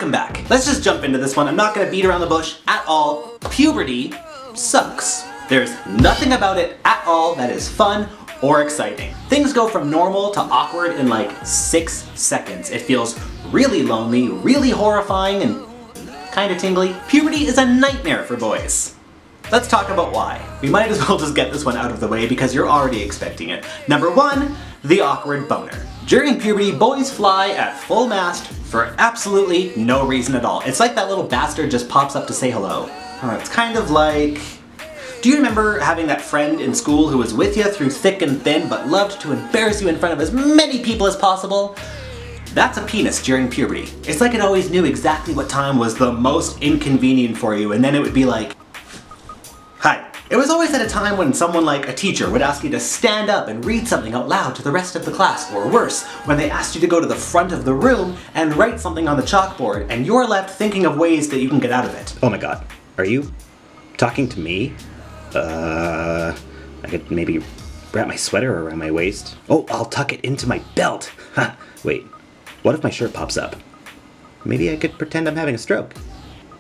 welcome back. Let's just jump into this one. I'm not gonna beat around the bush at all. Puberty sucks. There's nothing about it at all that is fun or exciting. Things go from normal to awkward in like 6 seconds. It feels really lonely, really horrifying, and kinda tingly. Puberty is a nightmare for boys. Let's talk about why. We might as well just get this one out of the way because you're already expecting it. Number 1, the awkward boner. During puberty, boys fly at full mast for absolutely no reason at all. It's like that little bastard just pops up to say hello. It's kind of like... Do you remember having that friend in school who was with you through thick and thin but loved to embarrass you in front of as many people as possible? That's a penis during puberty. It's like it always knew exactly what time was the most inconvenient for you, and then it would be like, hi. It was always at a time when someone like a teacher would ask you to stand up and read something out loud to the rest of the class, or worse, when they asked you to go to the front of the room and write something on the chalkboard, and you're left thinking of ways that you can get out of it. Oh my god, are you talking to me? I could maybe wrap my sweater around my waist. Oh, I'll tuck it into my belt. Ha, wait, what if my shirt pops up? Maybe I could pretend I'm having a stroke.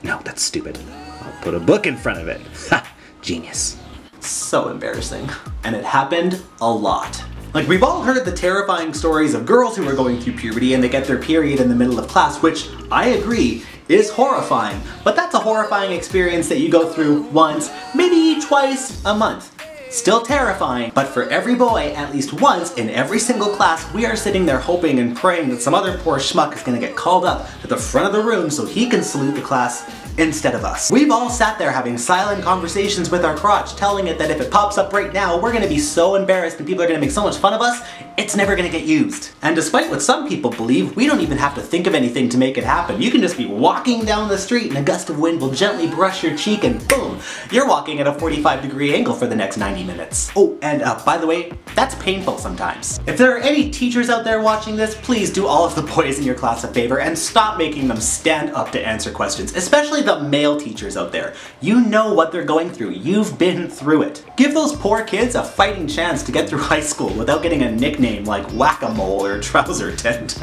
No, that's stupid. I'll put a book in front of it. Ha, genius. So embarrassing. And it happened a lot. Like, we've all heard the terrifying stories of girls who are going through puberty and they get their period in the middle of class, which I agree is horrifying. But that's a horrifying experience that you go through once, maybe twice a month. Still terrifying, but for every boy, at least once in every single class, we are sitting there hoping and praying that some other poor schmuck is gonna get called up to the front of the room so he can salute the class instead of us. We've all sat there having silent conversations with our crotch, telling it that if it pops up right now, we're gonna be so embarrassed and people are gonna make so much fun of us, it's never gonna get used. And despite what some people believe, we don't even have to think of anything to make it happen. You can just be walking down the street and a gust of wind will gently brush your cheek and boom, you're walking at a 45-degree angle for the next 90 minutes. Oh, and by the way, that's painful sometimes. If there are any teachers out there watching this, please do all of the boys in your class a favor and stop making them stand up to answer questions, especially the male teachers out there. You know what they're going through. You've been through it. Give those poor kids a fighting chance to get through high school without getting a nickname like Whack-A-Mole or Trouser Tent.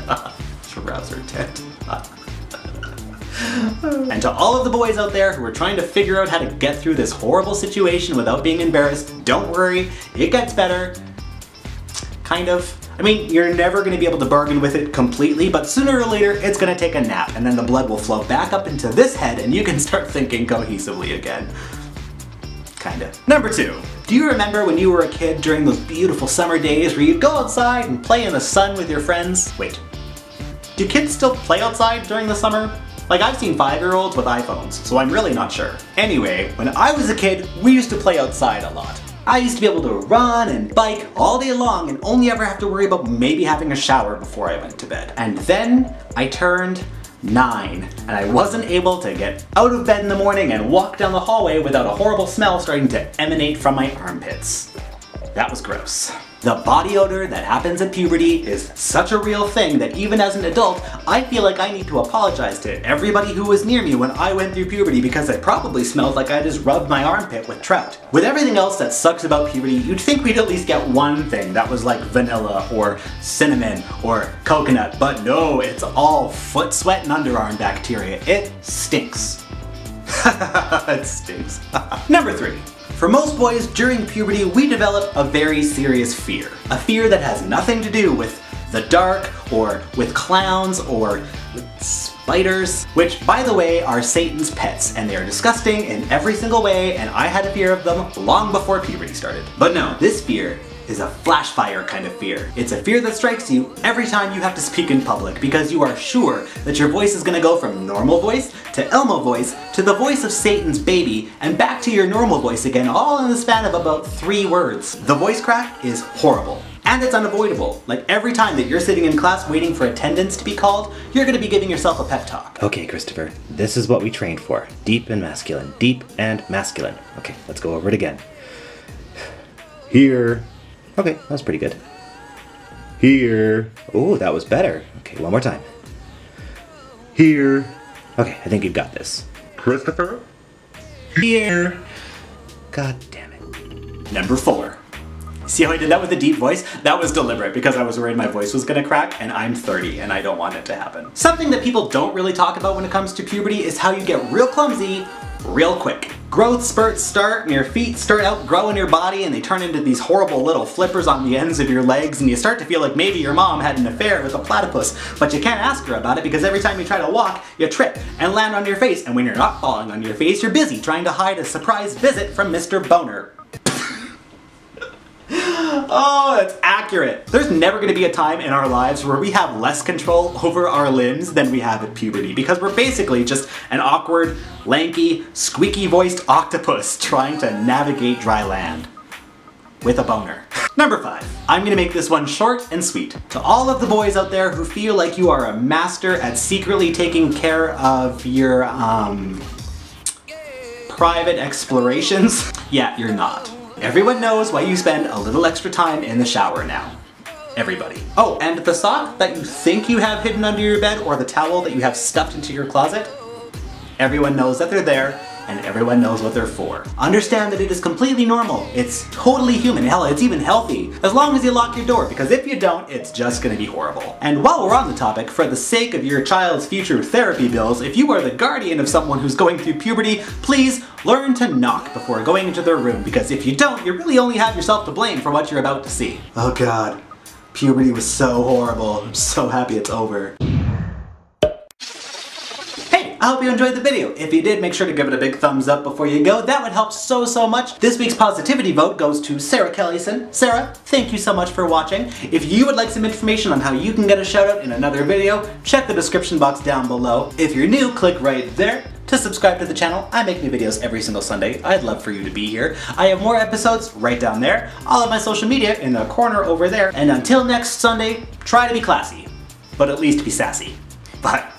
Trouser Tent. And to all of the boys out there who are trying to figure out how to get through this horrible situation without being embarrassed, don't worry, it gets better. Kind of. I mean, you're never going to be able to bargain with it completely, but sooner or later it's going to take a nap and then the blood will flow back up into this head and you can start thinking cohesively again. Kinda. Number 2. Do you remember when you were a kid during those beautiful summer days where you'd go outside and play in the sun with your friends? Wait, do kids still play outside during the summer? Like, I've seen 5-year-olds with iPhones, so I'm really not sure. Anyway, when I was a kid, we used to play outside a lot. I used to be able to run and bike all day long and only ever have to worry about maybe having a shower before I went to bed. And then I turned 9, and I wasn't able to get out of bed in the morning and walk down the hallway without a horrible smell starting to emanate from my armpits. That was gross. The body odor that happens at puberty is such a real thing that even as an adult, I feel like I need to apologize to everybody who was near me when I went through puberty because it probably smelled like I just rubbed my armpit with trout. With everything else that sucks about puberty, you'd think we'd at least get one thing that was like vanilla or cinnamon or coconut, but no, it's all foot sweat and underarm bacteria. It stinks. It stinks. Number 3. For most boys, during puberty, we develop a very serious fear. A fear that has nothing to do with the dark, or with clowns, or with spiders, which, by the way, are Satan's pets, and they are disgusting in every single way, and I had a fear of them long before puberty started. But no, this fear is a flash fire kind of fear. It's a fear that strikes you every time you have to speak in public because you are sure that your voice is gonna go from normal voice to Elmo voice to the voice of Satan's baby and back to your normal voice again, all in the span of about 3 words. The voice crack is horrible. And it's unavoidable. Like every time that you're sitting in class waiting for attendance to be called, you're gonna be giving yourself a pep talk. Okay, Christopher, this is what we trained for. Deep and masculine. Deep and masculine. Okay, let's go over it again. Here. Okay, that was pretty good. Here. Oh, that was better. Okay, one more time. Here. Okay, I think you've got this. Christopher? Here. God damn it. Number 4. See how I did that with a deep voice? That was deliberate because I was worried my voice was gonna crack, and I'm 30 and I don't want it to happen. Something that people don't really talk about when it comes to puberty is how you get real clumsy real quick. Growth spurts start and your feet start outgrowing your body and they turn into these horrible little flippers on the ends of your legs, and you start to feel like maybe your mom had an affair with a platypus, but you can't ask her about it because every time you try to walk, you trip and land on your face, and when you're not falling on your face, you're busy trying to hide a surprise visit from Mr. Boner. Oh, that's accurate. There's never going to be a time in our lives where we have less control over our limbs than we have at puberty, because we're basically just an awkward, lanky, squeaky-voiced octopus trying to navigate dry land with a boner. Number 5. I'm going to make this one short and sweet. To all of the boys out there who feel like you are a master at secretly taking care of your, private explorations, yeah, you're not. Everyone knows why you spend a little extra time in the shower now. Everybody. Oh, and the sock that you think you have hidden under your bed or the towel that you have stuffed into your closet, everyone knows that they're there and everyone knows what they're for. Understand that it is completely normal. It's totally human. Hell, it's even healthy. As long as you lock your door, because if you don't, it's just gonna be horrible. And while we're on the topic, for the sake of your child's future therapy bills, if you are the guardian of someone who's going through puberty, please learn to knock before going into their room, because if you don't, you really only have yourself to blame for what you're about to see. Oh God, puberty was so horrible. I'm so happy it's over. I hope you enjoyed the video. If you did, make sure to give it a big thumbs up before you go. That would help so much. This week's positivity vote goes to Sarah Kellison. Sarah, thank you so much for watching. If you would like some information on how you can get a shout out in another video, check the description box down below. If you're new, click right there to subscribe to the channel. I make new videos every single Sunday. I'd love for you to be here. I have more episodes right down there. All of my social media in the corner over there. And until next Sunday, try to be classy, but at least be sassy. Bye.